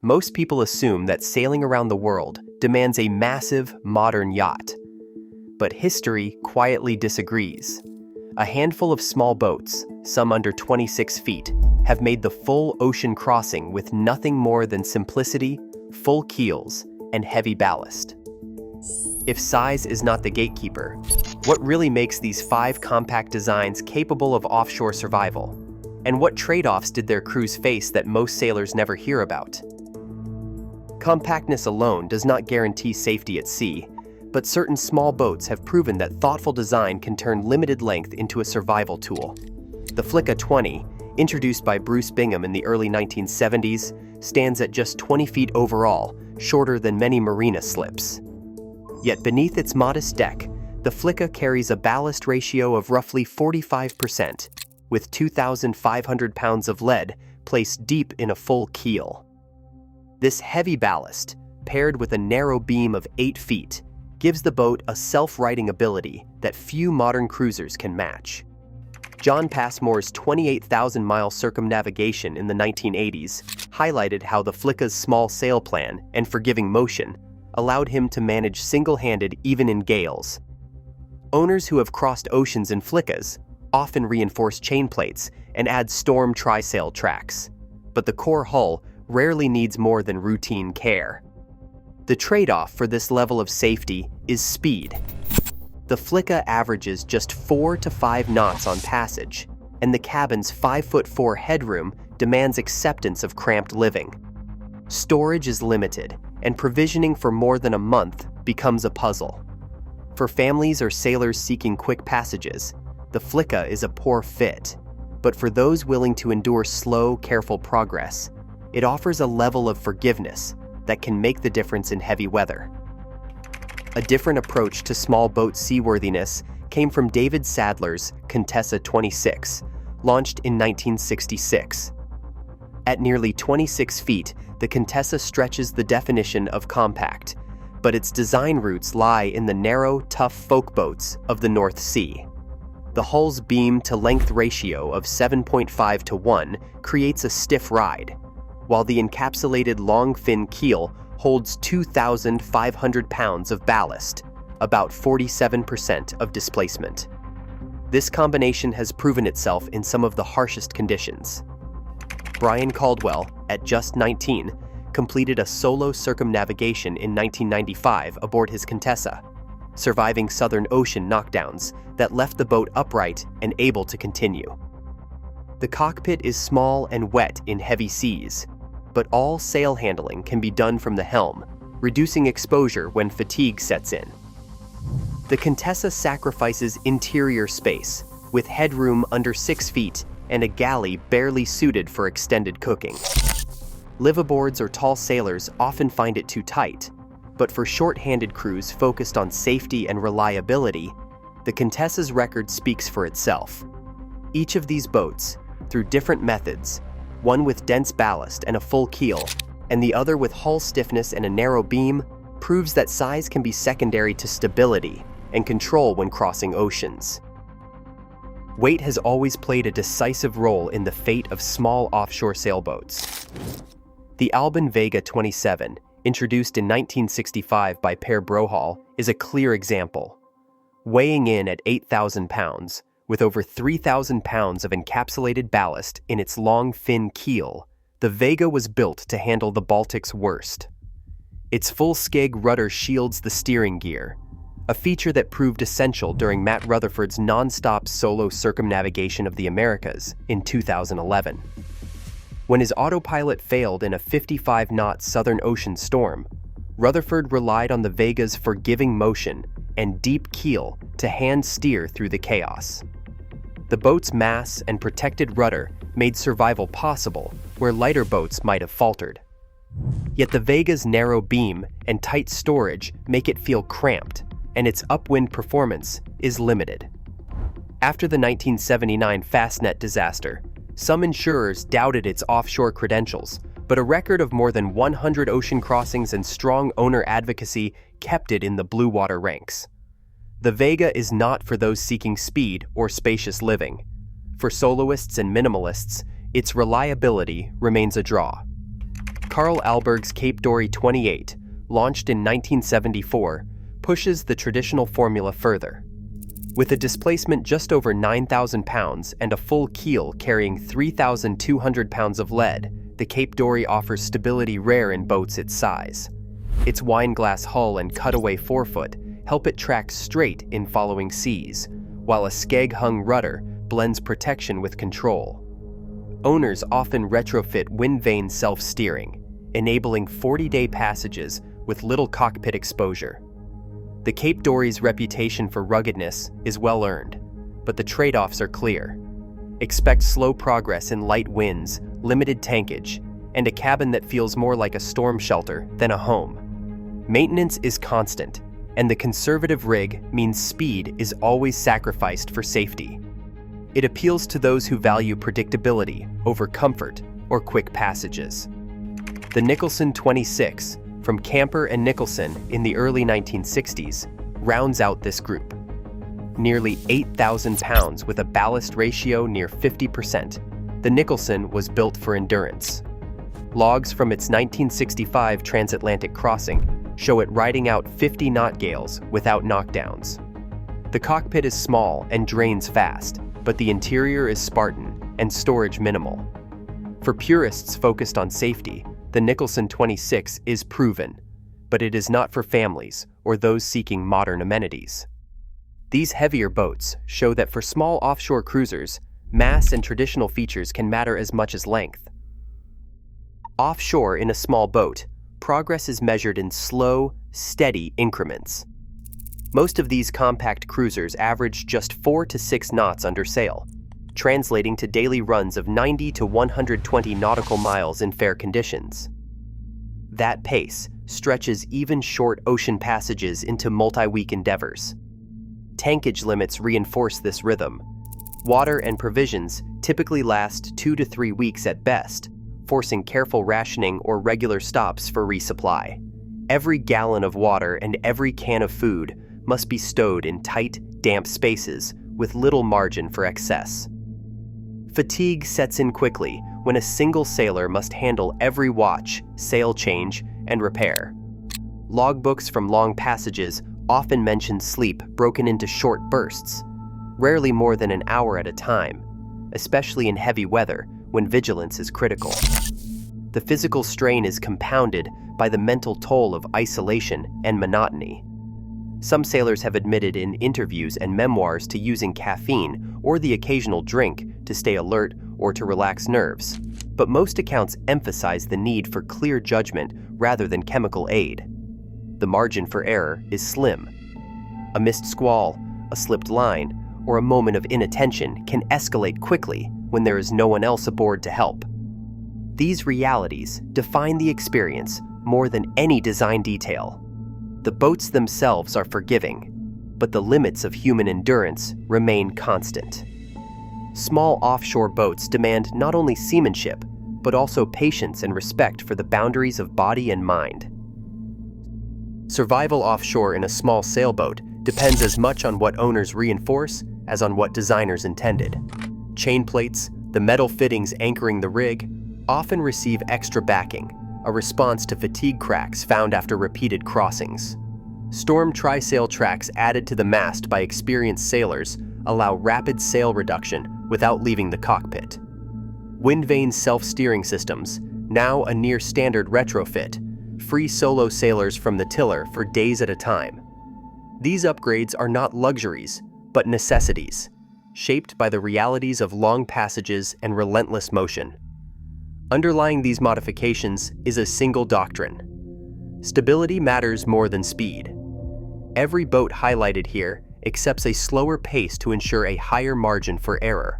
Most people assume that sailing around the world demands a massive, modern yacht. But history quietly disagrees. A handful of small boats, some under 26 feet, have made the full ocean crossing with nothing more than simplicity, full keels, and heavy ballast. If size is not the gatekeeper, what really makes these 5 compact designs capable of offshore survival? And what trade-offs did their crews face that most sailors never hear about? Compactness alone does not guarantee safety at sea, but certain small boats have proven that thoughtful design can turn limited length into a survival tool. The Flicka 20, introduced by Bruce Bingham in the early 1970s, stands at just 20 feet overall, shorter than many marina slips. Yet beneath its modest deck, the Flicka carries a ballast ratio of roughly 45%, with 2,500 pounds of lead placed deep in a full keel. This heavy ballast, paired with a narrow beam of 8 feet, gives the boat a self-righting ability that few modern cruisers can match. John Passmore's 28,000-mile circumnavigation in the 1980s highlighted how the Flicka's small sail plan and forgiving motion allowed him to manage single-handed even in gales. Owners who have crossed oceans in Flickas often reinforce chain plates and add storm trysail tracks, but the core hull rarely needs more than routine care. The trade-off for this level of safety is speed. The Flicka averages just 4 to 5 knots on passage, and the cabin's 5'4" headroom demands acceptance of cramped living. Storage is limited, and provisioning for more than a month becomes a puzzle. For families or sailors seeking quick passages, the Flicka is a poor fit, but for those willing to endure slow, careful progress, it offers a level of forgiveness that can make the difference in heavy weather. A different approach to small boat seaworthiness came from David Sadler's Contessa 26, launched in 1966. At nearly 26 feet, the Contessa stretches the definition of compact, but its design roots lie in the narrow, tough folk boats of the North Sea. The hull's beam-to-length ratio of 7.5 to 1 creates a stiff ride, while the encapsulated long fin keel holds 2,500 pounds of ballast, about 47% of displacement. This combination has proven itself in some of the harshest conditions. Brian Caldwell, at just 19, completed a solo circumnavigation in 1995 aboard his Contessa, surviving Southern Ocean knockdowns that left the boat upright and able to continue. The cockpit is small and wet in heavy seas, but all sail handling can be done from the helm, reducing exposure when fatigue sets in. The Contessa sacrifices interior space, with headroom under 6 feet and a galley barely suited for extended cooking. Liveaboards or tall sailors often find it too tight, but for short-handed crews focused on safety and reliability, the Contessa's record speaks for itself. Each of these boats, through different methods, one with dense ballast and a full keel, and the other with hull stiffness and a narrow beam, proves that size can be secondary to stability and control when crossing oceans. Weight has always played a decisive role in the fate of small offshore sailboats. The Albin Vega 27, introduced in 1965 by Per Brohall, is a clear example. Weighing in at 8,000 pounds, with over 3,000 pounds of encapsulated ballast in its long fin keel, the Vega was built to handle the Baltic's worst. Its full skeg rudder shields the steering gear, a feature that proved essential during Matt Rutherford's non-stop solo circumnavigation of the Americas in 2011. When his autopilot failed in a 55-knot Southern Ocean storm, Rutherford relied on the Vega's forgiving motion and deep keel to hand steer through the chaos. The boat's mass and protected rudder made survival possible where lighter boats might have faltered. Yet the Vega's narrow beam and tight storage make it feel cramped, and its upwind performance is limited. After the 1979 Fastnet disaster, some insurers doubted its offshore credentials, but a record of more than 100 ocean crossings and strong owner advocacy kept it in the blue water ranks. The Vega is not for those seeking speed or spacious living. For soloists and minimalists, its reliability remains a draw. Carl Alberg's Cape Dory 28, launched in 1974, pushes the traditional formula further. With a displacement just over 9,000 pounds and a full keel carrying 3,200 pounds of lead, the Cape Dory offers stability rare in boats its size. Its wine-glass hull and cutaway forefoot help it track straight in following seas, while a skeg-hung rudder blends protection with control. Owners often retrofit wind vane self-steering, enabling 40-day passages with little cockpit exposure. The Cape Dory's reputation for ruggedness is well earned, but the trade-offs are clear. Expect slow progress in light winds, limited tankage, and a cabin that feels more like a storm shelter than a home. Maintenance is constant, and the conservative rig means speed is always sacrificed for safety. It appeals to those who value predictability over comfort or quick passages. The Nicholson 26, from Camper and Nicholson in the early 1960s, rounds out this group. Nearly 8,000 pounds with a ballast ratio near 50%, the Nicholson was built for endurance. Logs from its 1965 transatlantic crossing show it riding out 50 knot gales without knockdowns. The cockpit is small and drains fast, but the interior is Spartan and storage minimal. For purists focused on safety, the Nicholson 26 is proven, but it is not for families or those seeking modern amenities. These heavier boats show that for small offshore cruisers, mass and traditional features can matter as much as length. Offshore in a small boat, progress is measured in slow, steady increments. Most of these compact cruisers average just 4 to 6 knots under sail, translating to daily runs of 90 to 120 nautical miles in fair conditions. That pace stretches even short ocean passages into multi-week endeavors. Tankage limits reinforce this rhythm. Water and provisions typically last 2 to 3 weeks at best, forcing careful rationing or regular stops for resupply. Every gallon of water and every can of food must be stowed in tight, damp spaces with little margin for excess. Fatigue sets in quickly when a single sailor must handle every watch, sail change, and repair. Logbooks from long passages often mention sleep broken into short bursts, rarely more than an hour at a time, especially in heavy weather when vigilance is critical. The physical strain is compounded by the mental toll of isolation and monotony. Some sailors have admitted in interviews and memoirs to using caffeine or the occasional drink to stay alert or to relax nerves, but most accounts emphasize the need for clear judgment rather than chemical aid. The margin for error is slim. A missed squall, a slipped line, or a moment of inattention can escalate quickly when there is no one else aboard to help. These realities define the experience more than any design detail. The boats themselves are forgiving, but the limits of human endurance remain constant. Small offshore boats demand not only seamanship, but also patience and respect for the boundaries of body and mind. Survival offshore in a small sailboat depends as much on what owners reinforce as on what designers intended. Chain plates, the metal fittings anchoring the rig, often receive extra backing, a response to fatigue cracks found after repeated crossings. Storm trysail tracks added to the mast by experienced sailors allow rapid sail reduction without leaving the cockpit. Wind vane self-steering systems, now a near-standard retrofit, free solo sailors from the tiller for days at a time. These upgrades are not luxuries, but necessities, shaped by the realities of long passages and relentless motion. Underlying these modifications is a single doctrine: stability matters more than speed. Every boat highlighted here accepts a slower pace to ensure a higher margin for error.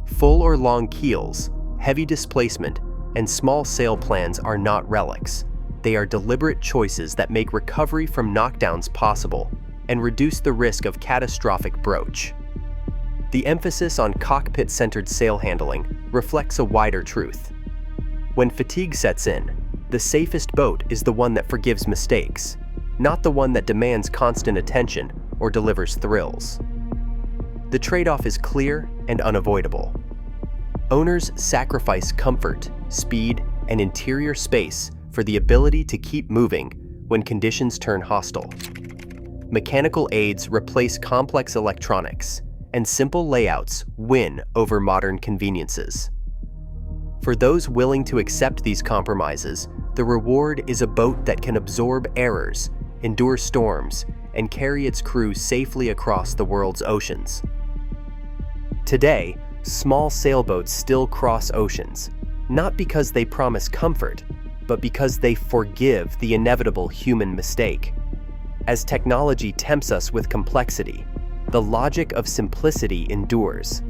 Full or long keels, heavy displacement, and small sail plans are not relics. They are deliberate choices that make recovery from knockdowns possible and reduce the risk of catastrophic broach. The emphasis on cockpit-centered sail handling reflects a wider truth. When fatigue sets in, the safest boat is the one that forgives mistakes, not the one that demands constant attention or delivers thrills. The trade-off is clear and unavoidable. Owners sacrifice comfort, speed, and interior space for the ability to keep moving when conditions turn hostile. Mechanical aids replace complex electronics, and simple layouts win over modern conveniences. For those willing to accept these compromises, the reward is a boat that can absorb errors, endure storms, and carry its crew safely across the world's oceans. Today, small sailboats still cross oceans, not because they promise comfort, but because they forgive the inevitable human mistake. As technology tempts us with complexity, the logic of simplicity endures.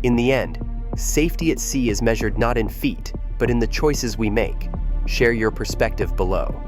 In the end, safety at sea is measured not in feet, but in the choices we make. Share your perspective below.